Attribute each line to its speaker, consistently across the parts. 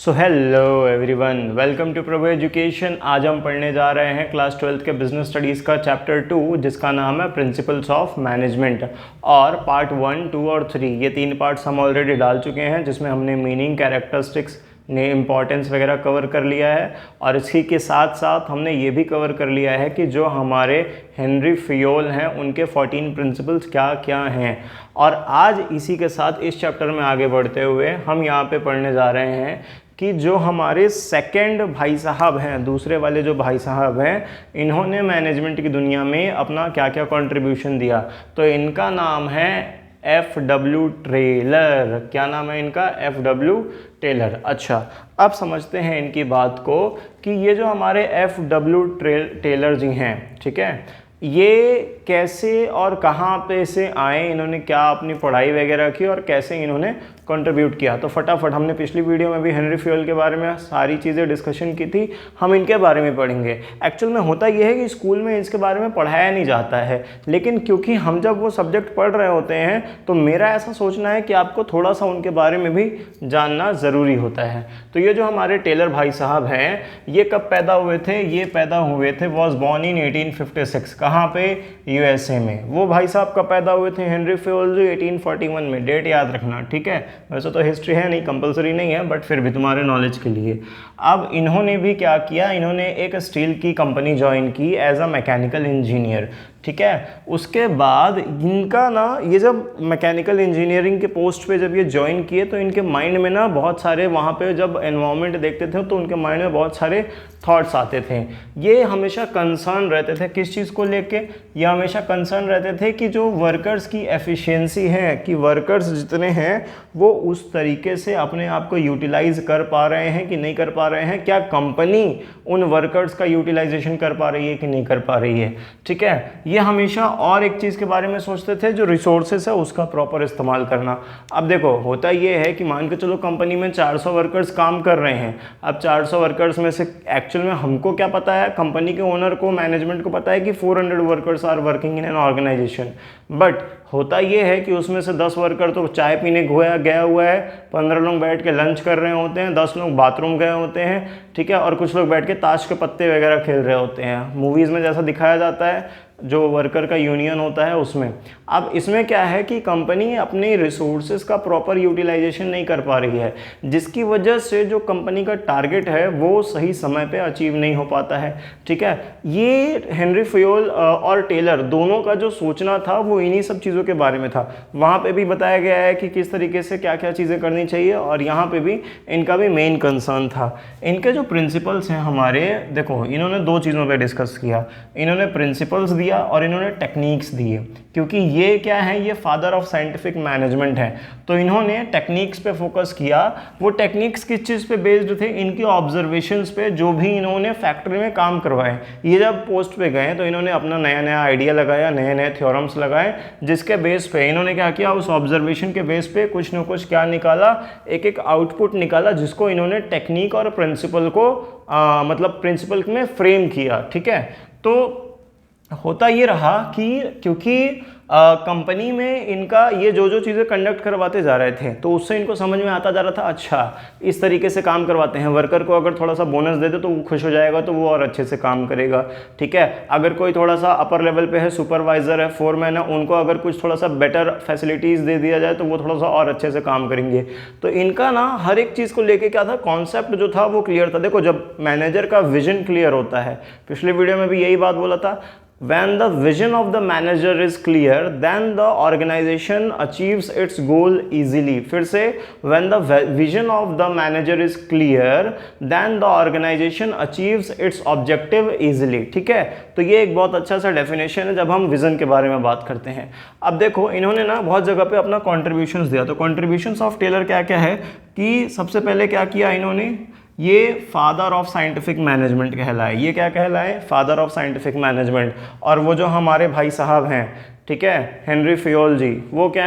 Speaker 1: So hello everyone, welcome to Prabhu education. आज हम पढ़ने जा रहे हैं क्लास 12th के बिजनेस स्टडीज़ का चैप्टर 2, जिसका नाम है प्रिंसिपल्स ऑफ मैनेजमेंट। और पार्ट 1, 2 और 3 ये 3 पार्ट्स हम ऑलरेडी डाल चुके हैं, जिसमें हमने मीनिंग, कैरेक्टरिस्टिक्स ने इम्पॉर्टेंस वगैरह कवर कर लिया है। और इसी के साथ साथ हमने ये भी कवर कर लिया है कि जो हमारे हेनरी फियोल हैं उनके 14 प्रिंसिपल्स क्या क्या हैं। और आज इसी के साथ इस चैप्टर में आगे बढ़ते हुए हम यहाँ पे पढ़ने जा रहे हैं कि जो हमारे सेकंड भाई साहब हैं, दूसरे वाले जो भाई साहब हैं, इन्होंने मैनेजमेंट की दुनिया में अपना क्या क्या कंट्रीब्यूशन दिया। तो इनका नाम है F.W. टेलर। क्या नाम है इनका? F.W. टेलर। अच्छा, अब समझते हैं इनकी बात को कि ये जो हमारे F.W. टेलर जी हैं, ठीक है, ये कैसे और कहाँ पे से आए, इन्होंने क्या अपनी पढ़ाई वगैरह की और कैसे इन्होंने कंट्रीब्यूट किया। तो फटाफट, हमने पिछली वीडियो में भी हेनरी फ्यूल के बारे में सारी चीज़ें डिस्कशन की थी, हम इनके बारे में पढ़ेंगे। एक्चुअल में होता यह है कि स्कूल में इसके बारे में पढ़ाया नहीं जाता है, लेकिन क्योंकि हम जब वो सब्जेक्ट पढ़ रहे होते हैं तो मेरा ऐसा सोचना है कि आपको थोड़ा सा उनके बारे में भी जानना ज़रूरी होता है। तो ये जो हमारे टेलर भाई साहब हैं, ये कब पैदा हुए थे? ये पैदा हुए थे, वॉज बॉर्न इन 1856। कहाँ पे? यूएसए में। वो भाई साहब कब पैदा हुए थे? हेनरी फ्यूल जी 1841 में। डेट याद रखना, ठीक है। वैसे तो हिस्ट्री है नहीं, कंपलसरी नहीं है, बट फिर भी तुम्हारे नॉलेज के लिए। अब इन्होंने भी क्या किया, इन्होंने एक स्टील की कंपनी ज्वाइन की एज अ मैकेनिकल इंजीनियर, ठीक है। उसके बाद इनका ना, ये जब मैकेनिकल इंजीनियरिंग के पोस्ट पे जब ये ज्वाइन किए तो इनके माइंड में ना बहुत सारे, वहाँ पे जब एनवायरनमेंट देखते थे तो उनके माइंड में बहुत सारे थॉट्स आते थे। ये हमेशा कंसर्न रहते थे किस चीज़ को लेके? ये हमेशा कंसर्न रहते थे कि जो वर्कर्स की एफिशिएंसी है, कि वर्कर्स जितने हैं वो उस तरीके से अपने आप को यूटिलाइज कर पा रहे हैं कि नहीं कर पा रहे हैं, क्या कंपनी उन वर्कर्स का यूटिलाइजेशन कर पा रही है कि नहीं कर पा रही है, ठीक है। ये हमेशा और एक चीज़ के बारे में सोचते थे, जो रिसोर्सेस है उसका प्रॉपर इस्तेमाल करना। अब देखो, होता ये है कि मान के चलो कंपनी में 400 वर्कर्स काम कर रहे हैं। अब 400 वर्कर्स में से एक्चुअल में हमको क्या पता है, कंपनी के ओनर को, मैनेजमेंट को पता है कि 400 workers are working in an organisation. But होता ये है कि उसमें से 10 वर्कर तो चाय पीने गया हुआ है, 15 लोग बैठ के लंच कर रहे होते हैं, 10 लोग बाथरूम गए होते हैं, ठीक है, और कुछ लोग बैठ के ताश के पत्ते वगैरह खेल रहे होते हैं। मूवीज़ में जैसा दिखाया जाता है, जो वर्कर का यूनियन होता है उसमें। अब इसमें क्या है कि कंपनी अपने रिसोर्सेज का प्रॉपर यूटिलाइजेशन नहीं कर पा रही है, जिसकी वजह से जो कंपनी का टारगेट है वो सही समय पे अचीव नहीं हो पाता है, ठीक है। ये हेनरी फ्यूल और टेलर दोनों का जो सोचना था वो इन्हीं सब चीज़ों के बारे में था। वहाँ पे भी बताया गया है कि किस तरीके से क्या क्या चीज़ें करनी चाहिए, और यहाँ पे भी इनका भी मेन कंसर्न था। इनके जो प्रिंसिपल्स हैं हमारे, देखो, इन्होंने 2 चीज़ों पर डिस्कस किया। इन्होंने प्रिंसिपल्स दिया और इन्होंने टेक्निक्स दिए, क्योंकि ये क्या है, ये फादर ऑफ साइंटिफिक मैनेजमेंट है। तो इन्होंने टेक्निक्स पे फोकस किया। वो टेक्निक्स किस चीज़ पे बेस्ड थे? इनकी ऑब्जर्वेशंस पे, जो भी इन्होंने फैक्ट्री में काम करवाए। ये जब पोस्ट पे गए तो इन्होंने अपना नया नया आइडिया लगाया, नए नए थ्योरम्स लगाए, जिसके बेस पे इन्होंने क्या किया, उस ऑब्जर्वेशन के बेस पे कुछ न कुछ क्या निकाला, एक एक आउटपुट निकाला, जिसको इन्होंने टेक्निक और प्रिंसिपल को मतलब प्रिंसिपल में फ्रेम किया, ठीक है। तो होता ये रहा कि क्योंकि कंपनी में इनका ये जो चीज़ें कंडक्ट करवाते जा रहे थे, तो उससे इनको समझ में आता जा रहा था, अच्छा इस तरीके से काम करवाते हैं। वर्कर को अगर थोड़ा सा बोनस दे दे तो वो खुश हो जाएगा, तो वो और अच्छे से काम करेगा, ठीक है। अगर कोई थोड़ा सा अपर लेवल पे है, सुपरवाइजर है, फोरमैन है, उनको अगर कुछ थोड़ा सा बेटर फैसिलिटीज़ दे दिया जाए तो वो थोड़ा सा और अच्छे से काम करेंगे। तो इनका ना हर एक चीज़ को लेके क्या था, कॉन्सेप्ट जो था वो क्लियर था। देखो, जब मैनेजर का विजन क्लियर होता है, पिछले वीडियो में भी यही बात बोला था, when the vision of the manager is clear then the organization achieves its goal easily। फिर से, when the vision of the manager is clear then the organization achieves its objective easily, ठीक है। तो ये एक बहुत अच्छा सा डेफिनेशन है जब हम विजन के बारे में बात करते हैं। अब देखो, इन्होंने ना बहुत जगह पे अपना कॉन्ट्रीब्यूशंस दिया। तो कॉन्ट्रीब्यूशंस ऑफ टेलर क्या क्या है कि सबसे पहले क्या किया इन्होंने, ये फादर ऑफ साइंटिफिक मैनेजमेंट कहलाए। ये क्या कहलाए? Father of scientific management. और वो जो हमारे भाई साहब हैं, ठीक है, हेनरी फ्यूल जी, वो क्या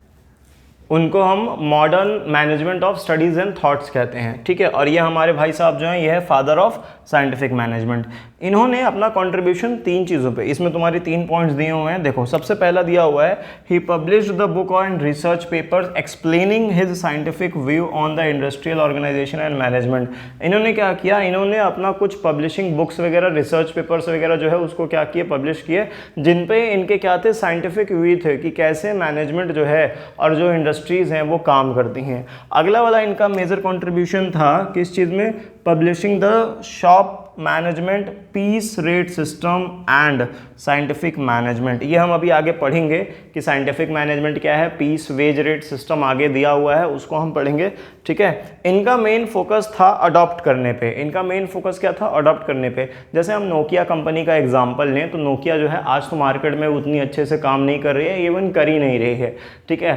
Speaker 1: उनको हम modern management of studies and thoughts कहते हैं, ठीक है। और ये हमारे भाई साहब जो हैं, ये है फादर ऑफ साइंटिफिक मैनेजमेंट। इन्होंने अपना कंट्रीब्यूशन 3 चीज़ों पे, इसमें तुम्हारी 3 पॉइंट्स दिए हुए हैं। देखो, सबसे पहला दिया हुआ है, he published the book on research papers explaining his scientific view on the industrial organisation and management. इन्होंने क्या किया, इन्होंने अपना कुछ पब्लिशिंग बुक्स वगैरह, रिसर्च पेपर्स वगैरह जो है उसको क्या किए, पब्लिश किए, जिन पे इनके क्या थे, साइंटिफिक व्यू थे कि कैसे मैनेजमेंट जो है और जो इंडस्ट्रीज़ हैं वो काम करती हैं। अगला वाला इनका मेजर कंट्रीब्यूशन था किस चीज़ में, publishing the shop management piece rate system and scientific management. ये हम अभी आगे पढ़ेंगे कि साइंटिफिक मैनेजमेंट क्या है, पीस वेज रेट सिस्टम आगे दिया हुआ है, उसको हम पढ़ेंगे, ठीक है। इनका मेन फोकस था अडॉप्ट करने पे। इनका मेन फोकस क्या था, अडॉप्ट करने पे। जैसे हम नोकिया कंपनी का एग्जांपल लें तो नोकिया जो है आज तो मार्केट में उतनी अच्छे से काम नहीं कर रही है, इवन कर ही नहीं रही है, ठीक है।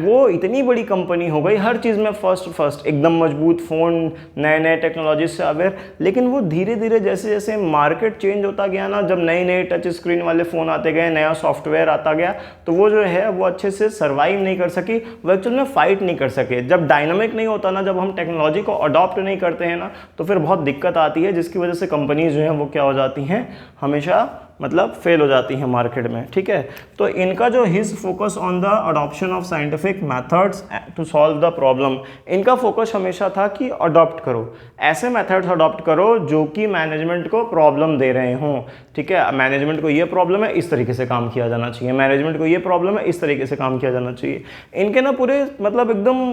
Speaker 1: वो इतनी बड़ी कंपनी हो गई, हर चीज़ में फर्स्ट एकदम मजबूत फ़ोन, नए नए टेक्नोलॉजी से अवेयर, लेकिन वो धीरे धीरे जैसे जैसे मार्केट चेंज होता गया ना, जब नए नए टच स्क्रीन वाले फ़ोन आते गए, नया सॉफ्टवेयर आता गया, तो वो जो है वो अच्छे से सर्वाइव नहीं कर सकी, वो एक्चुअल में फाइट नहीं कर सके। जब डायनामिक नहीं होता ना, जब हम टेक्नोलॉजी को अडॉप्ट नहीं करते हैं ना, तो फिर बहुत दिक्कत आती है, जिसकी वजह से कंपनीज जो हैं वो क्या हो जाती हैं, हमेशा मतलब फेल हो जाती हैं मार्केट में, ठीक है। तो इनका जो his focus on the adoption of scientific methods to solve the problem, इनका फोकस हमेशा था कि अडॉप्ट करो, ऐसे मेथड्स अडॉप्ट करो जो कि मैनेजमेंट को प्रॉब्लम दे रहे हों, ठीक है। मैनेजमेंट को ये प्रॉब्लम है, इस तरीके से काम किया जाना चाहिए, मैनेजमेंट को ये प्रॉब्लम है, इस तरीके से काम किया जाना चाहिए। इनके ना पूरे मतलब एकदम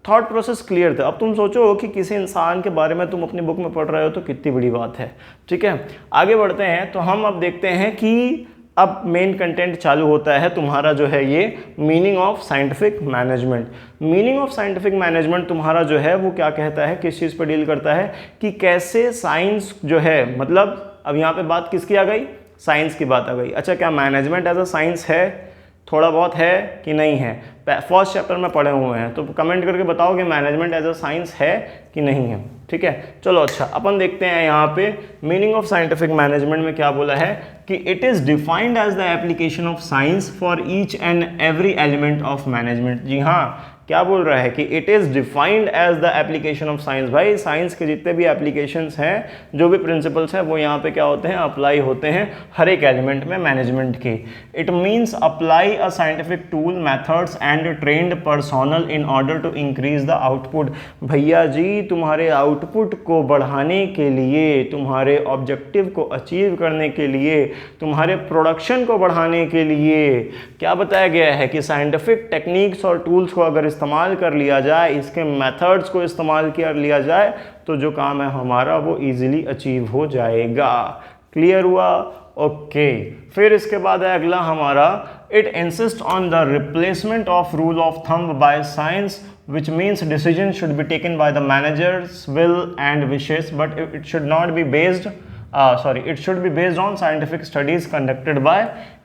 Speaker 1: थॉट प्रोसेस क्लियर थे। अब तुम सोचो कि किसी इंसान के बारे में तुम अपनी बुक में पढ़ रहे हो तो कितनी बड़ी बात है, ठीक है। आगे बढ़ते हैं तो हम अब देखते हैं कि अब मेन कंटेंट चालू होता है तुम्हारा जो है ये meaning of scientific management. Meaning of scientific management तुम्हारा जो है वो क्या कहता है, किस चीज़ पर डील करता है कि कैसे साइंस जो है, मतलब अब यहाँ पे बात किसकी आ गई, साइंस की बात आ गई। अच्छा, क्या मैनेजमेंट एज अ साइंस है, थोड़ा बहुत है कि नहीं है, फर्स्ट चैप्टर में पढ़े हुए हैं, तो कमेंट करके बताओ कि मैनेजमेंट एज अ साइंस है कि नहीं है, ठीक है। चलो अच्छा, अपन देखते हैं यहाँ पे मीनिंग ऑफ साइंटिफिक मैनेजमेंट में क्या बोला है कि it is defined as the application of science for each and every element of management. जी हाँ, क्या बोल रहा है कि it is defined as the application of science. भाई साइंस के जितने भी एप्लीकेशंस हैं, जो भी प्रिंसिपल्स हैं, वो यहाँ पे क्या होते हैं, अप्लाई होते हैं हर एक एलिमेंट में मैनेजमेंट के। It means apply a scientific tool, methods and trained personnel in order to increase the output. भैया जी, तुम्हारे आउटपुट को बढ़ाने के लिए, तुम्हारे ऑब्जेक्टिव को अचीव करने के लिए, तुम्हारे प्रोडक्शन को बढ़ाने के लिए क्या बताया गया है कि साइंटिफिक टेक्निक्स और टूल्स को अगर इस्तेमाल कर लिया जाए, इसके मेथड्स को इस्तेमाल कर लिया जाए, तो जो काम है हमारा वो इजीली अचीव हो जाएगा। क्लियर हुआ? ओके। फिर इसके बाद है अगला हमारा, it insist on the replacement of rule of thumb by science, which means decisions should be taken by the manager's will and wishes, but it should not be based it should be based on scientific studies conducted by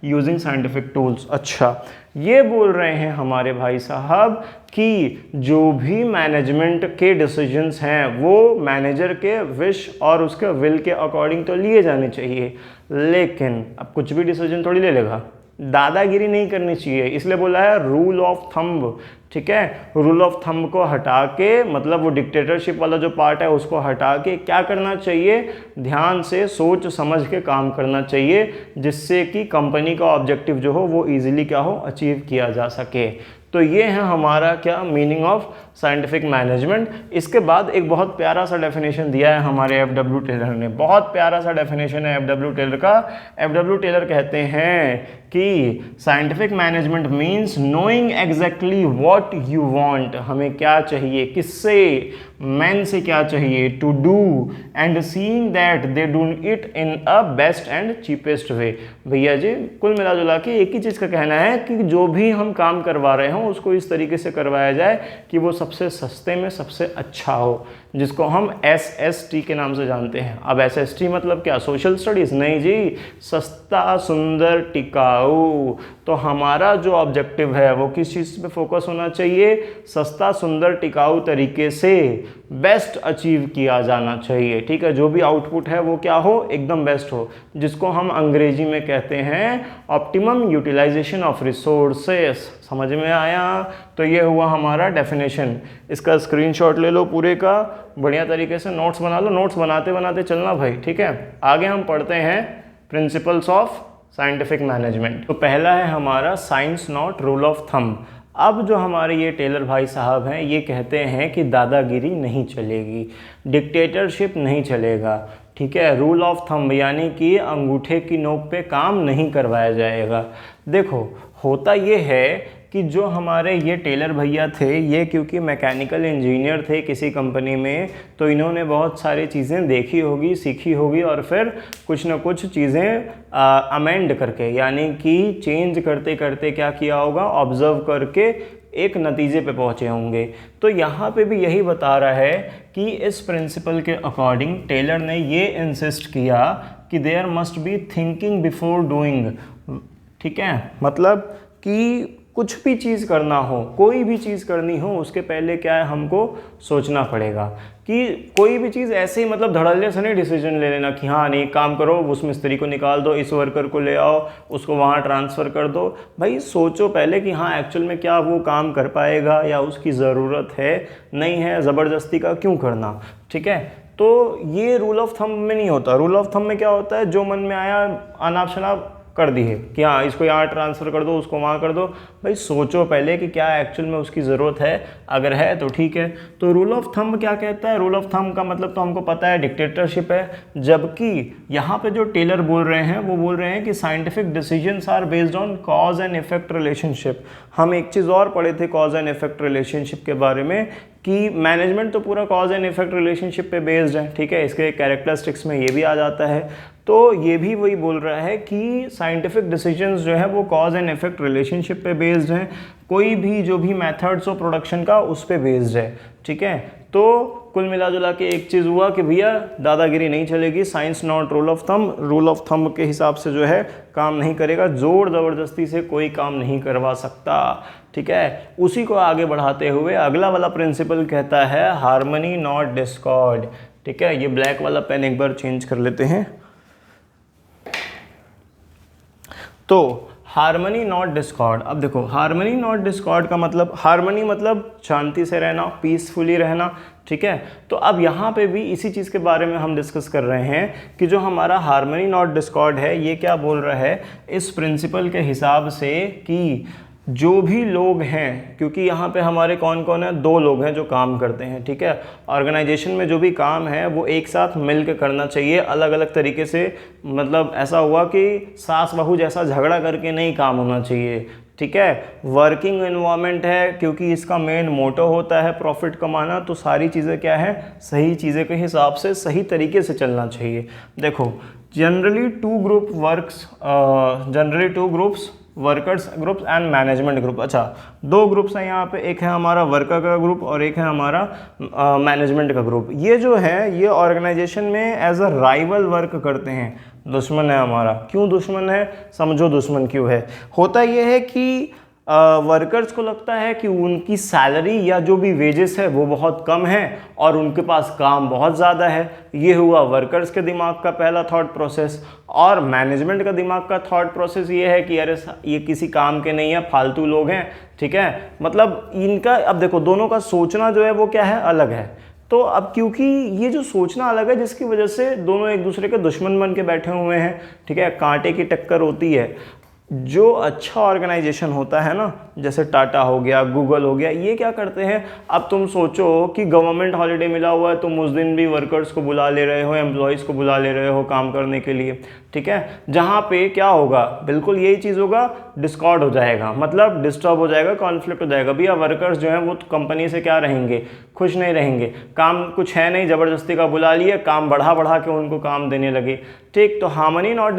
Speaker 1: using scientific tools। अच्छा, ये बोल रहे हैं हमारे भाई साहब कि जो भी मैनेजमेंट के डिसीजंस हैं वो मैनेजर के विश और उसके विल के अकॉर्डिंग तो लिए जाने चाहिए, लेकिन अब कुछ भी डिसीजन थोड़ी ले लेगा, दादागिरी नहीं करनी चाहिए, इसलिए बोला है रूल ऑफ थंब, ठीक है। रूल ऑफ थंब को हटा के, मतलब वो डिक्टेटरशिप वाला जो पार्ट है उसको हटा के क्या करना चाहिए, ध्यान से सोच समझ के काम करना चाहिए, जिससे कि कंपनी का ऑब्जेक्टिव जो हो वो इजीली क्या हो, अचीव किया जा सके। तो ये है हमारा क्या, मीनिंग ऑफ साइंटिफिक मैनेजमेंट। इसके बाद एक बहुत प्यारा सा डेफिनेशन दिया है हमारे एफ.डब्ल्यू. टेलर ने, बहुत प्यारा सा डेफिनेशन है एफ.डब्ल्यू. टेलर का। एफ.डब्ल्यू. टेलर कहते हैं कि scientific management means knowing exactly what you want, हमें क्या चाहिए, किससे, मैन से क्या चाहिए, to do and seeing that they do it in a best and cheapest way. भैया जी, कुल मिला जुला के एक ही चीज़ का कहना है कि जो भी हम काम करवा रहे हों उसको इस तरीके से करवाया जाए कि वो सबसे सस्ते में सबसे अच्छा हो, जिसको हम SST के नाम से जानते हैं। अब SST मतलब क्या, सोशल स्टडीज़? नहीं जी, सस्ता सुंदर टिकाऊ। तो हमारा जो ऑब्जेक्टिव है वो किस चीज़ पे फोकस होना चाहिए? सस्ता सुंदर टिकाऊ तरीके से बेस्ट अचीव किया जाना चाहिए। ठीक है, जो भी आउटपुट है वो क्या हो, एकदम बेस्ट हो, जिसको हम अंग्रेजी में कहते हैं ऑप्टिमम यूटिलाइजेशन ऑफ रिसोर्सेस। समझ में आया? तो ये हुआ हमारा डेफिनेशन। इसका स्क्रीनशॉट ले लो पूरे का, बढ़िया तरीके से नोट्स बना लो, नोट्स बनाते बनाते चलना भाई। ठीक है, आगे हम पढ़ते हैं प्रिंसिपल्स ऑफ साइंटिफिक मैनेजमेंट। तो पहला है हमारा science not rule of thumb. अब जो हमारे ये टेलर भाई साहब हैं ये कहते हैं कि दादागिरी नहीं चलेगी, डिक्टेटरशिप नहीं चलेगा। ठीक है, रूल ऑफ थंब यानी कि अंगूठे की नोक पे काम नहीं करवाया जाएगा। देखो होता ये है कि जो हमारे ये टेलर भैया थे, ये क्योंकि मैकेनिकल इंजीनियर थे किसी कंपनी में, तो इन्होंने बहुत सारी चीज़ें देखी होगी, सीखी होगी, और फिर कुछ ना कुछ चीज़ें अमेंड करके यानी कि चेंज करते करते क्या किया होगा, ऑब्जर्व करके एक नतीजे पे पहुँचे होंगे। तो यहाँ पे भी यही बता रहा है कि इस प्रिंसिपल के अकॉर्डिंग टेलर ने ये इंसिस्ट किया कि there must be thinking before doing. ठीक है, मतलब कि कुछ भी चीज़ करना हो, कोई भी चीज़ करनी हो, उसके पहले क्या है, हमको सोचना पड़ेगा कि कोई भी चीज़ ऐसे ही मतलब धड़ल्ले से नहीं डिसीजन ले लेना कि हाँ नहीं काम करो, उस मिस्त्री को निकाल दो, इस वर्कर को ले आओ, उसको वहाँ ट्रांसफ़र कर दो। भाई सोचो पहले कि हाँ एक्चुअल में क्या वो काम कर पाएगा या उसकी ज़रूरत है, नहीं है, ज़बरदस्ती का क्यों करना। ठीक है, तो ये रूल ऑफ थंब में नहीं होता। रूल ऑफ थंब में क्या होता है, जो मन में आया अनाप शनाप कर दी है कि हाँ इसको यहाँ ट्रांसफ़र कर दो, उसको वहाँ कर दो। भाई सोचो पहले कि क्या एक्चुअल में उसकी ज़रूरत है, अगर है तो ठीक है। तो रूल ऑफ थंब क्या कहता है, रूल ऑफ थंब का मतलब तो हमको पता है डिक्टेटरशिप है। जबकि यहाँ पे जो टेलर बोल रहे हैं वो बोल रहे हैं कि scientific decisions are based on cause and effect relationship. हम एक चीज़ और पढ़े थे कॉज एंड इफेक्ट रिलेशनशिप के बारे में कि मैनेजमेंट तो पूरा कॉज एंड इफेक्ट रिलेशनशिप पे बेस्ड है। ठीक है, इसके कैरेक्टरिस्टिक्स में ये भी आ जाता है। तो ये भी वही बोल रहा है कि साइंटिफिक डिसीजंस जो है वो कॉज एंड इफेक्ट रिलेशनशिप पे बेस्ड हैं। कोई भी जो भी मेथड्स ऑफ प्रोडक्शन का उस पे बेस्ड है। ठीक है, तो कुल मिला जुला के एक चीज़ हुआ कि भैया दादागिरी नहीं चलेगी, science not rule of thumb. Rule of thumb के हिसाब से जो है काम नहीं करेगा, जोर ज़बरदस्ती से कोई काम नहीं करवा सकता। ठीक है, उसी को आगे बढ़ाते हुए अगला वाला प्रिंसिपल कहता है हार्मनी नॉट डिस्कॉर्ड। ठीक है, ये ब्लैक वाला पेन एक बार चेंज कर लेते हैं। तो हार्मनी नॉट डिस्कॉर्ड। अब देखो हार्मनी नॉट डिस्कॉर्ड का मतलब, हार्मनी मतलब शांति से रहना, पीसफुली रहना। ठीक है, तो अब यहाँ पे भी इसी चीज़ के बारे में हम डिस्कस कर रहे हैं कि जो हमारा हार्मनी नॉट डिस्कॉर्ड है ये क्या बोल रहा है इस प्रिंसिपल के हिसाब से कि जो भी लोग हैं, क्योंकि यहाँ पे हमारे कौन कौन है, दो लोग हैं जो काम करते हैं। ठीक है, ऑर्गेनाइजेशन में जो भी काम है वो एक साथ मिल के करना चाहिए, अलग अलग तरीके से। मतलब ऐसा हुआ कि सास बहू जैसा झगड़ा करके नहीं काम होना चाहिए। ठीक है, वर्किंग एनवायरनमेंट है, क्योंकि इसका मेन मोटो होता है प्रॉफिट कमाना, तो सारी चीज़ें क्या है, सही चीज़ें के हिसाब से सही तरीके से चलना चाहिए। देखो generally two groups workers groups and management group. अच्छा, दो ग्रुप्स हैं यहाँ पे, एक है हमारा वर्कर का ग्रुप और एक है हमारा मैनेजमेंट का ग्रुप। ये जो है ये ऑर्गेनाइजेशन में एज अ राइवल वर्क करते हैं, दुश्मन है हमारा। क्यों दुश्मन है, समझो दुश्मन क्यों है। होता ये है कि वर्कर्स को लगता है कि उनकी सैलरी या जो भी वेजेस है वो बहुत कम है और उनके पास काम बहुत ज़्यादा है। ये हुआ वर्कर्स के दिमाग का पहला थॉट प्रोसेस। और मैनेजमेंट का दिमाग का थॉट प्रोसेस ये है कि अरे ये किसी काम के नहीं है, फालतू लोग हैं। ठीक है, मतलब इनका, अब देखो दोनों का सोचना जो है वो क्या है, अलग है। तो अब क्योंकि ये जो सोचना अलग है, जिसकी वजह से दोनों एक दूसरे के दुश्मन बन के बैठे हुए हैं। ठीक है, कांटे की टक्कर होती है। जो अच्छा ऑर्गेनाइजेशन होता है ना, जैसे टाटा हो गया, गूगल हो गया, ये क्या करते हैं, अब तुम सोचो कि गवर्नमेंट हॉलीडे मिला हुआ है, तुम उस दिन भी वर्कर्स को बुला ले रहे हो, एम्प्लॉयज़ को बुला ले रहे हो काम करने के लिए। ठीक है, जहाँ पे क्या होगा, बिल्कुल यही चीज़ होगा, डिस्कॉर्ड हो जाएगा, मतलब डिस्टर्ब हो जाएगा, कॉन्फ्लिक्ट हो जाएगा। भैया वर्कर्स जो हैं वो कंपनी से क्या रहेंगे, खुश नहीं रहेंगे। काम कुछ है नहीं, ज़बरदस्ती का बुला लिए, काम बढ़ा बढ़ा के उनको काम देने लगे। ठीक, तो हार्मनी नॉट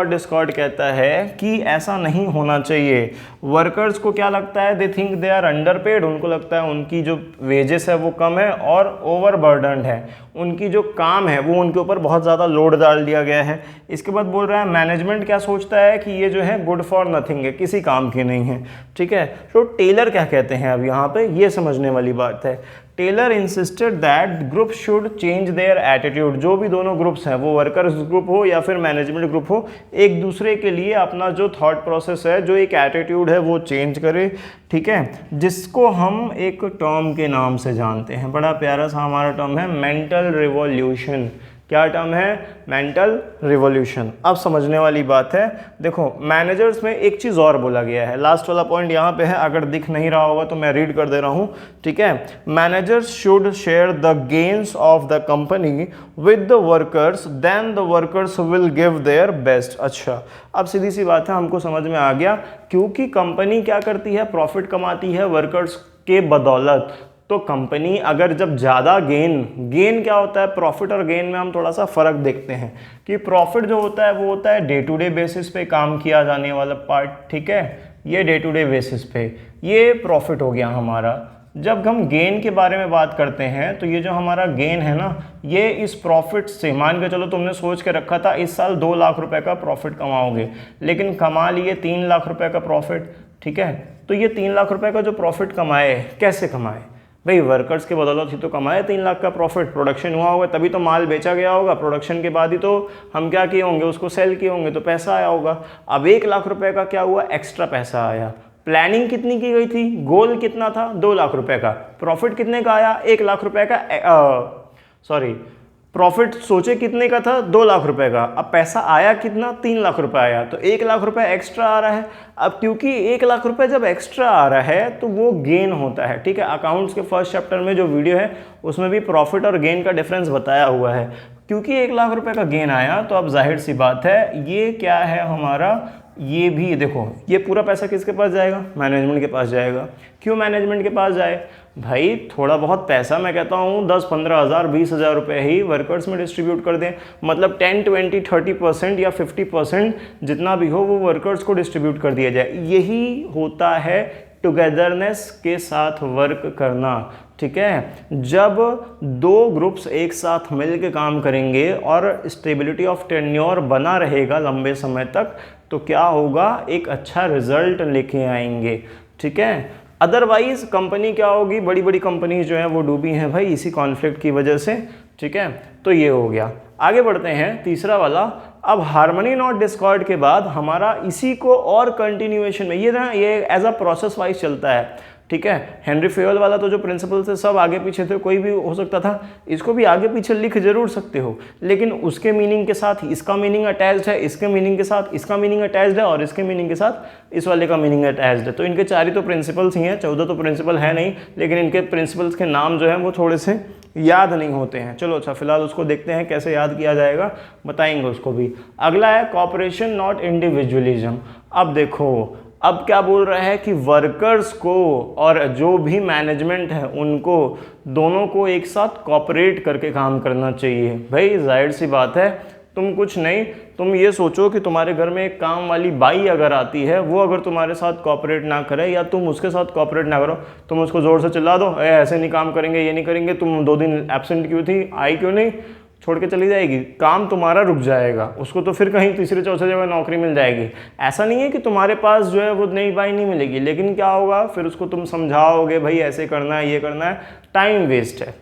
Speaker 1: डिस्कॉर्ड कहता है कि ऐसा नहीं होना चाहिए। वर्कर्स को क्या लगता है, they think they are underpaid, उनको लगता है उनकी जो वेजेस है वो कम है और ओवर बर्डनड है, उनकी जो काम है वो उनके ऊपर बहुत ज़्यादा लोड डाल दिया गया है। इसके बाद बोल रहा है मैनेजमेंट क्या सोचता है कि ये जो है गुड फॉर नथिंग है, किसी काम की नहीं है, ठीक है। तो टेलर क्या कहते हैं अब यहाँ पे, ये समझने वाली बात है। Taylor insisted that group should change their attitude, जो भी दोनों ग्रुप्स हैं, वो वर्कर्स ग्रुप हो या फिर मैनेजमेंट ग्रुप हो, एक दूसरे के लिए अपना जो थॉट प्रोसेस है, जो एक एटीट्यूड है वो चेंज करे, ठीक है। जिसको हम एक टर्म के नाम से जानते हैं, बड़ा प्यारा सा हमारा टर्म है मेंटल रिवॉल्यूशन। क्या टर्म है, मेंटल रिवॉल्यूशन। अब समझने वाली बात है, देखो मैनेजर्स में एक चीज़ और बोला गया है, लास्ट वाला पॉइंट यहाँ पे है, अगर दिख नहीं रहा होगा तो मैं रीड कर दे रहा हूँ, ठीक है। Managers should share the gains of the company with the workers, then the workers will give their best. अच्छा, अब सीधी सी बात है, हमको समझ में आ गया, क्योंकि कंपनी क्या करती है, प्रॉफिट कमाती है वर्कर्स के बदौलत। तो कंपनी अगर जब ज़्यादा गेन क्या होता है, प्रॉफिट और गेन में हम थोड़ा सा फ़र्क देखते हैं कि प्रॉफिट जो होता है वो होता है डे टू डे बेसिस पे काम किया जाने वाला पार्ट, ठीक है, ये डे टू डे बेसिस पे ये प्रॉफिट हो गया हमारा। जब हम गेन के बारे में बात करते हैं तो ये जो हमारा गेन है ना, ये इस प्रॉफिट से, मान के चलो तुमने सोच के रखा था इस साल 2 लाख रुपए का प्रॉफिट कमाओगे, लेकिन कमा लिए 3 लाख रुपए का प्रॉफिट, ठीक है। तो ये 3 लाख रुपए का जो प्रॉफिट कमाए, कैसे कमाए भाई, वर्कर्स के बदौलत ही तो कमाए 3 लाख का प्रॉफिट। प्रोडक्शन हुआ होगा तभी तो माल बेचा गया होगा, प्रोडक्शन के बाद ही तो हम क्या किए होंगे, उसको सेल किए होंगे तो पैसा आया होगा। अब 1 लाख रुपए का क्या हुआ, एक्स्ट्रा पैसा आया। प्लानिंग कितनी की गई थी, गोल कितना था, 2 लाख रुपए का, प्रॉफिट कितने का आया, 1 लाख रुपए का, प्रॉफिट सोचे कितने का था, 2 लाख रुपए का, अब पैसा आया कितना, 3 लाख रुपए आया, तो 1 लाख रुपए एक्स्ट्रा आ रहा है। अब क्योंकि 1 लाख रुपए जब एक्स्ट्रा आ रहा है तो वो गेन होता है, ठीक है। अकाउंट्स के फर्स्ट चैप्टर में जो वीडियो है उसमें भी प्रॉफिट और गेन का डिफरेंस बताया हुआ है। क्योंकि 1 लाख रुपए का गेन आया तो अब जाहिर सी बात है ये क्या है हमारा, ये भी देखो, ये पूरा पैसा किसके पास जाएगा, मैनेजमेंट के पास जाएगा। क्यों मैनेजमेंट के पास जाए भाई, थोड़ा बहुत पैसा मैं कहता हूँ 10-15 हज़ार 20 हज़ार रुपये ही वर्कर्स में डिस्ट्रीब्यूट कर दें, मतलब 10, 20, 30% या 50% जितना भी हो वो वर्कर्स को डिस्ट्रीब्यूट कर दिया जाए। यही होता है टुगेदरनेस के साथ वर्क करना, ठीक है। जब 2 ग्रुप्स एक साथ मिल के काम करेंगे और स्टेबिलिटी ऑफ टेन्योर बना रहेगा लंबे समय तक, तो क्या होगा, एक अच्छा रिजल्ट लेके आएंगे, ठीक है। अदरवाइज कंपनी क्या होगी, बड़ी बड़ी कंपनीज जो हैं वो डूबी हैं भाई इसी कॉन्फ्लिक्ट की वजह से, ठीक है। तो ये हो गया। आगे बढ़ते हैं, तीसरा वाला। अब हार्मनी नॉट डिस्कॉर्ड के बाद हमारा इसी को और कंटिन्यूएशन में, ये ना ये एज अ प्रोसेस वाइज चलता है, ठीक है। हेनरी फेयल वाला तो जो प्रिंसिपल थे सब आगे पीछे थे, कोई भी हो सकता था, इसको भी आगे पीछे लिख जरूर सकते हो, लेकिन उसके मीनिंग के साथ इसका मीनिंग अटैच्ड है, इसके मीनिंग के साथ इसका मीनिंग अटैच्ड है, और इसके मीनिंग के साथ इस वाले का मीनिंग अटैच्ड है। तो इनके 4 ही तो प्रिंसिपल्स ही हैं, 14 तो प्रिंसिपल है नहीं, लेकिन इनके प्रिंसिपल्स के नाम जो हैं वो थोड़े से याद नहीं होते हैं। चलो अच्छा, फिलहाल उसको देखते हैं कैसे याद किया जाएगा, बताएंगे उसको भी। अगला है कॉपरेशन नॉट इंडिविजुअलिज्म। अब देखो, अब क्या बोल रहा है कि वर्कर्स को और जो भी मैनेजमेंट है उनको, दोनों को एक साथ कॉपरेट करके काम करना चाहिए। भाई जाहिर सी बात है, तुम कुछ नहीं, तुम ये सोचो कि तुम्हारे घर में एक काम वाली बाई अगर आती है, वो अगर तुम्हारे साथ कॉपरेट ना करे या तुम उसके साथ कॉपरेट ना करो, तुम उसको ज़ोर से चिल्ला दो, ऐसे नहीं काम करेंगे, ये नहीं करेंगे, तुम 2 दिन एब्सेंट क्यों थी, आई क्यों नहीं, छोड़ के चली जाएगी, काम तुम्हारा रुक जाएगा, उसको तो फिर कहीं तीसरे चौथे जगह नौकरी मिल जाएगी। ऐसा नहीं है कि तुम्हारे पास जो है वो नई बाई नहीं मिलेगी, लेकिन क्या होगा, फिर उसको तुम समझाओगे भाई ऐसे करना है, ये करना है, टाइम वेस्ट है,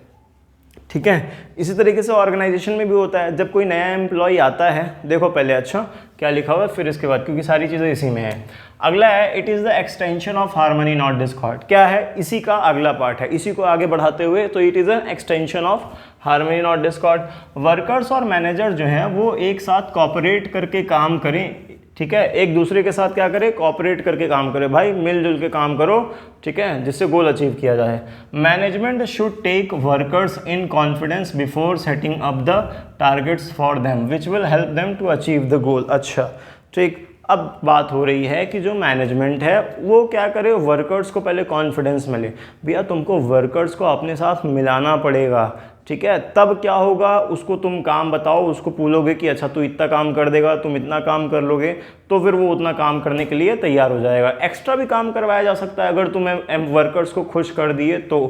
Speaker 1: ठीक है। इसी तरीके से ऑर्गेनाइजेशन में भी होता है, जब कोई नया एम्प्लॉय आता है, देखो पहले अच्छा क्या लिखा हुआ है, फिर इसके बाद, क्योंकि सारी चीज़ें इसी में है। अगला है it is the extension of harmony not Discord. क्या है, इसी का अगला पार्ट है, इसी को आगे बढ़ाते हुए, तो it is an extension of harmony not Discord. Workers और मैनेजर जो हैं वो एक साथ कॉपरेट करके काम करें, ठीक है, एक दूसरे के साथ क्या करें, कॉपरेट करके काम करें, भाई मिलजुल के काम करो, ठीक है, जिससे गोल अचीव किया जाए। Management should take workers in confidence before setting up the targets for them which will help them to achieve the goal. अच्छा ठीक, अब बात हो रही है कि जो मैनेजमेंट है वो क्या करे, वर्कर्स को पहले कॉन्फिडेंस मिले। भैया तुमको वर्कर्स को अपने साथ मिलाना पड़ेगा, ठीक है, तब क्या होगा, उसको तुम काम बताओ, उसको बोलोगे कि अच्छा तू इतना काम कर देगा, तुम इतना काम कर लोगे, तो फिर वो उतना काम करने के लिए तैयार हो जाएगा। एक्स्ट्रा भी काम करवाया जा सकता है अगर तुम वर्कर्स को खुश कर दिए तो।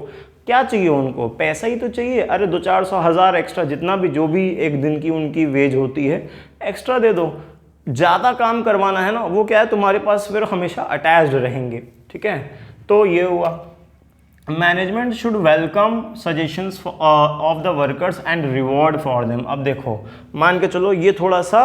Speaker 1: क्या चाहिए उनको, पैसा ही तो चाहिए। अरे 200-400 एक्स्ट्रा, जितना भी जो भी एक दिन की उनकी वेज होती है एक्स्ट्रा दे दो। ज़्यादा काम करवाना है ना, वो क्या है तुम्हारे पास फिर हमेशा अटैच्ड रहेंगे। ठीक है, तो ये हुआ। Management should welcome suggestions of the workers and reward for them. अब देखो, मान के चलो ये थोड़ा सा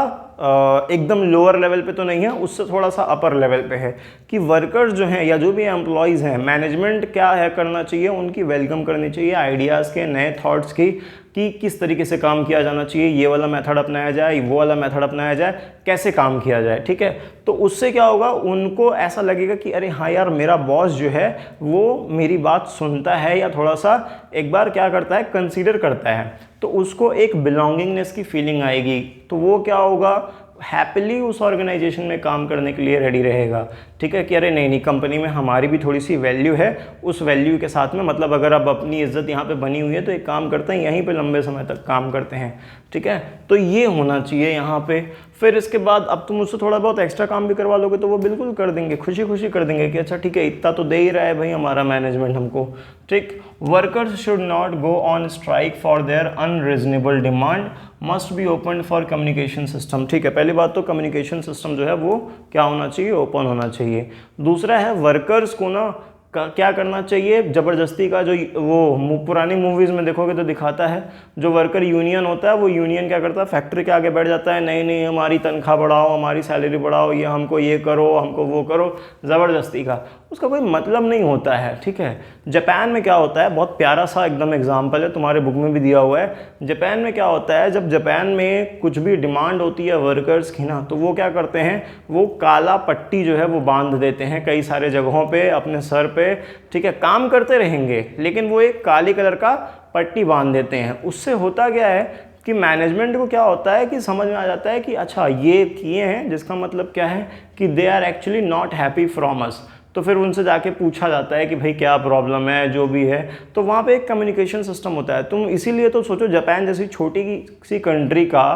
Speaker 1: एकदम लोअर लेवल पे तो नहीं है, उससे थोड़ा सा अपर लेवल पे है कि वर्कर्स जो हैं या जो भी एम्प्लॉयज़ हैं, मैनेजमेंट क्या है करना चाहिए, उनकी वेलकम करनी चाहिए आइडियाज़ के, नए थॉट्स की, कि किस तरीके से काम किया जाना चाहिए, ये वाला मेथड अपनाया जाए, वो वाला मेथड अपनाया जाए, कैसे काम किया जाए। ठीक है, तो उससे क्या होगा, उनको ऐसा लगेगा कि अरे हाँ यार, मेरा बॉस जो है वो मेरी बात सुनता है या थोड़ा सा एक बार क्या करता है, कंसीडर करता है, तो उसको एक बिलोंगिंगनेस की फीलिंग आएगी। तो वो क्या होगा, हैप्पीली उस ऑर्गेनाइजेशन में काम करने के लिए रेडी रहेगा। ठीक है, कि अरे नहीं कंपनी में हमारी भी थोड़ी सी वैल्यू है, उस वैल्यू के साथ में मतलब अगर अब अपनी इज्जत यहाँ पे बनी हुई है तो एक काम करते हैं, यहीं पे लंबे समय तक काम करते हैं। ठीक है, तो ये होना चाहिए यहाँ पे। फिर इसके बाद अब तुम उससे थोड़ा बहुत एक्स्ट्रा काम भी करवा लोगे तो वो बिल्कुल कर देंगे, खुशी खुशी कर देंगे कि अच्छा ठीक है, इतना तो दे ही रहा है भाई हमारा मैनेजमेंट हमको। ठीक, workers should not go on strike for their unreasonable demand, must be open for communication system. ठीक है, पहली बात तो कम्युनिकेशन सिस्टम जो है वो क्या होना चाहिए, ओपन होना चाहिए। दूसरा है वर्कर्स को ना क्या करना चाहिए, ज़बरदस्ती का जो वो पुरानी मूवीज़ में देखोगे तो दिखाता है, जो वर्कर यूनियन होता है वो यूनियन क्या करता है, फैक्ट्री के आगे बैठ जाता है, नहीं हमारी तनख्वाह बढ़ाओ, हमारी सैलरी बढ़ाओ, ये हमको ये करो, हमको वो करो, ज़बरदस्ती का, उसका कोई मतलब नहीं होता है। ठीक है, जापान में क्या होता है, बहुत प्यारा सा एकदम एग्जाम्पल है, तुम्हारे बुक में भी दिया हुआ है। जापान में क्या होता है, जब जापान में कुछ भी डिमांड होती है वर्कर्स की ना, तो वो क्या करते हैं, वो काला पट्टी जो है वो बांध देते हैं कई सारे जगहों पे अपने सर पे। ठीक है, काम करते रहेंगे लेकिन वो एक काली कलर का पट्टी बांध देते हैं। उससे होता क्या है कि मैनेजमेंट को क्या होता है कि समझ में आ जाता है कि अच्छा ये किए हैं, जिसका मतलब क्या है कि they are actually not happy from us. तो फिर उनसे जाके पूछा जाता है कि भाई क्या प्रॉब्लम है, जो भी है, तो वहाँ पे एक कम्युनिकेशन सिस्टम होता है। तुम इसीलिए तो सोचो, जापान जैसी छोटी सी कंट्री का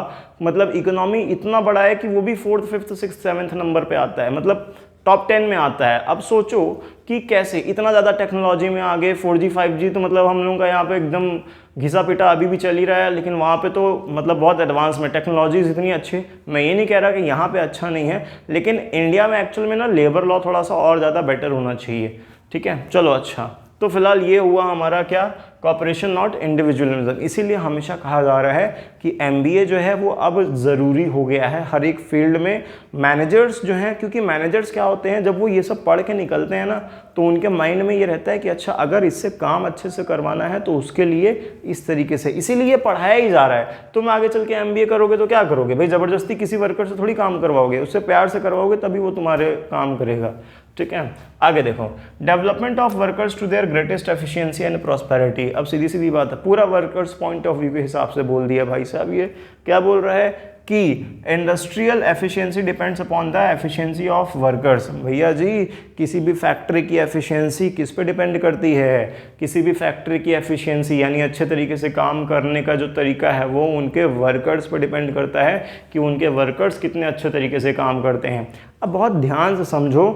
Speaker 1: मतलब इकोनॉमी इतना बड़ा है कि वो भी 4th, 5th, 6th, 7th number पे आता है, मतलब टॉप 10 में आता है। अब सोचो कि कैसे इतना ज़्यादा टेक्नोलॉजी में आगे, 4G 5G तो मतलब हम लोगों का यहाँ पे एकदम घिसा पिटा अभी भी चल ही रहा है, लेकिन वहाँ पे तो मतलब बहुत एडवांस में टेक्नोलॉजीज इतनी अच्छी। मैं ये नहीं कह रहा कि यहाँ पे अच्छा नहीं है, लेकिन इंडिया में एक्चुअल में ना लेबर लॉ थोड़ा सा और ज़्यादा बेटर होना चाहिए। ठीक है, चलो अच्छा, तो फिलहाल ये हुआ हमारा क्या, कॉपरेशन नॉट इंडिविजुअलिज्म। इसीलिए हमेशा कहा जा रहा है कि MBA जो है वो अब ज़रूरी हो गया है हर एक फील्ड में। मैनेजर्स जो हैं, क्योंकि मैनेजर्स क्या होते हैं, जब वो ये सब पढ़ के निकलते हैं ना, तो उनके माइंड में ये रहता है कि अच्छा अगर इससे काम अच्छे से करवाना है तो उसके लिए इस तरीके से, इसीलिए पढ़ाया ही जा रहा है। तुम आगे चल के MBA करोगे तो क्या करोगे भाई, ज़बरदस्ती किसी वर्कर से थोड़ी काम करवाओगे, उससे प्यार से करवाओगे तभी वो तुम्हारे काम करेगा। ठीक है, आगे देखो, development of workers to their greatest efficiency and prosperity. अब सीधी सीधी बात है, पूरा वर्कर्स पॉइंट ऑफ व्यू के हिसाब से बोल दिया भाई साहब। ये क्या बोल रहा है कि industrial efficiency depends upon the efficiency of workers. भैया जी, किसी भी फैक्ट्री की एफिशिएंसी किस पे डिपेंड करती है, किसी भी फैक्ट्री की एफिशिएंसी यानी अच्छे तरीके से काम करने का जो तरीका है वो उनके वर्कर्स पर डिपेंड करता है कि उनके वर्कर्स कितने अच्छे तरीके से काम करते हैं। अब बहुत ध्यान से समझो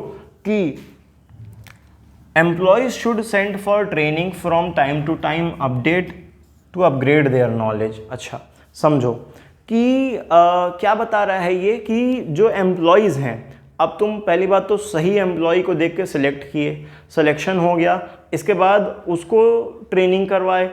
Speaker 1: कि employees should send for training from time to time update to upgrade their knowledge. अच्छा समझो कि क्या बता रहा है ये कि जो एम्प्लॉयज़ हैं, अब तुम पहली बात तो सही एम्प्लॉय को देख के सिलेक्ट किए, सिलेक्शन हो गया, इसके बाद उसको ट्रेनिंग करवाए,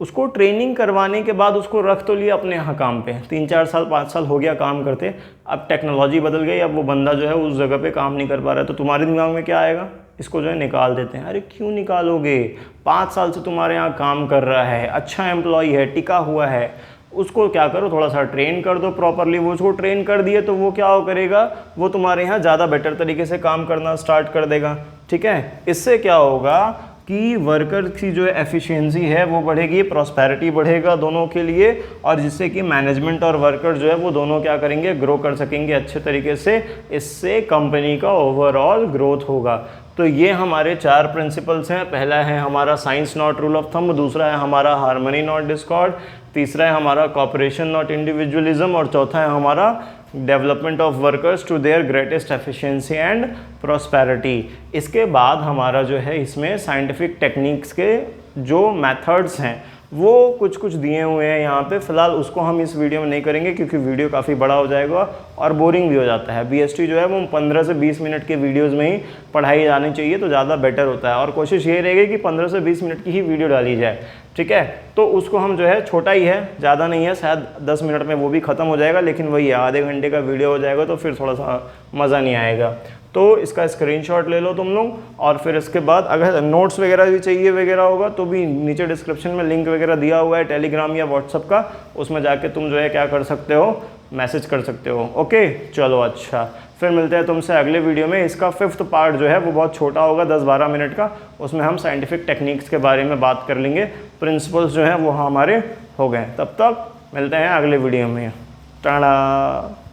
Speaker 1: उसको ट्रेनिंग करवाने के बाद उसको रख तो लिया अपने यहाँ काम पे, 3-4 साल 5 साल हो गया काम करते। अब टेक्नोलॉजी बदल गई, अब वो बंदा जो है उस जगह पे काम नहीं कर पा रहा है, तो तुम्हारे दिमाग में क्या आएगा, इसको जो है निकाल देते हैं। अरे क्यों निकालोगे, 5 साल से तुम्हारे यहाँ काम कर रहा है, अच्छा एम्प्लॉय है, टिका हुआ है, उसको क्या करो, थोड़ा सा ट्रेन कर दो प्रॉपरली। वो उसको ट्रेन कर दिए तो वो क्या करेगा, वो तुम्हारे यहाँ ज़्यादा बेटर तरीके से काम करना स्टार्ट कर देगा। ठीक है, इससे क्या होगा कि वर्कर की जो एफिशिएंसी है वो बढ़ेगी, प्रॉस्पेरिटी बढ़ेगा दोनों के लिए, और जिससे कि मैनेजमेंट और वर्कर जो है वो दोनों क्या करेंगे, ग्रो कर सकेंगे अच्छे तरीके से। इससे कंपनी का ओवरऑल ग्रोथ होगा। तो ये हमारे 4 प्रिंसिपल्स हैं। पहला है हमारा science not rule of thumb, दूसरा है हमारा हार्मनी नॉट डिस्कॉर्ड, तीसरा है हमारा कॉपरेशन नॉट इंडिविजुअलिज्म, और चौथा है हमारा development of workers to their greatest efficiency and prosperity. इसके बाद हमारा जो है इसमें साइंटिफिक टेक्निक्स के जो मेथड्स हैं वो कुछ कुछ दिए हुए हैं यहाँ पे। फिलहाल उसको हम इस वीडियो में नहीं करेंगे क्योंकि वीडियो काफ़ी बड़ा हो जाएगा और बोरिंग भी हो जाता है। बीएसटी जो है वो 15 से 20 मिनट के वीडियोस में ही पढ़ाई जानी चाहिए तो ज़्यादा बेटर होता है, और कोशिश ये रहेगी कि 15 से 20 मिनट की ही वीडियो डाली जाए, ठीक है। तो उसको हम जो है, छोटा ही है, ज़्यादा नहीं है, शायद 10 मिनट में वो भी ख़त्म हो जाएगा, लेकिन वही है आधे घंटे का वीडियो हो जाएगा तो फिर थोड़ा सा मज़ा नहीं आएगा। तो इसका स्क्रीनशॉट ले लो तुम लोग, और फिर इसके बाद अगर नोट्स वगैरह भी चाहिए वगैरह होगा तो भी नीचे डिस्क्रिप्शन में लिंक वगैरह दिया हुआ है टेलीग्राम या व्हाट्सअप का, उसमें जाके तुम जो है क्या कर सकते हो, मैसेज कर सकते हो। ओके चलो, अच्छा फिर मिलते हैं तुमसे अगले वीडियो में। इसका 5th पार्ट जो है वो बहुत छोटा होगा, 10-12 मिनट का, उसमें हम साइंटिफिक टेक्निक्स के बारे में बात कर लेंगे। प्रिंसिपल्स जो हैं वो हमारे हो गए। तब तक मिलते हैं अगले वीडियो में। टाटा।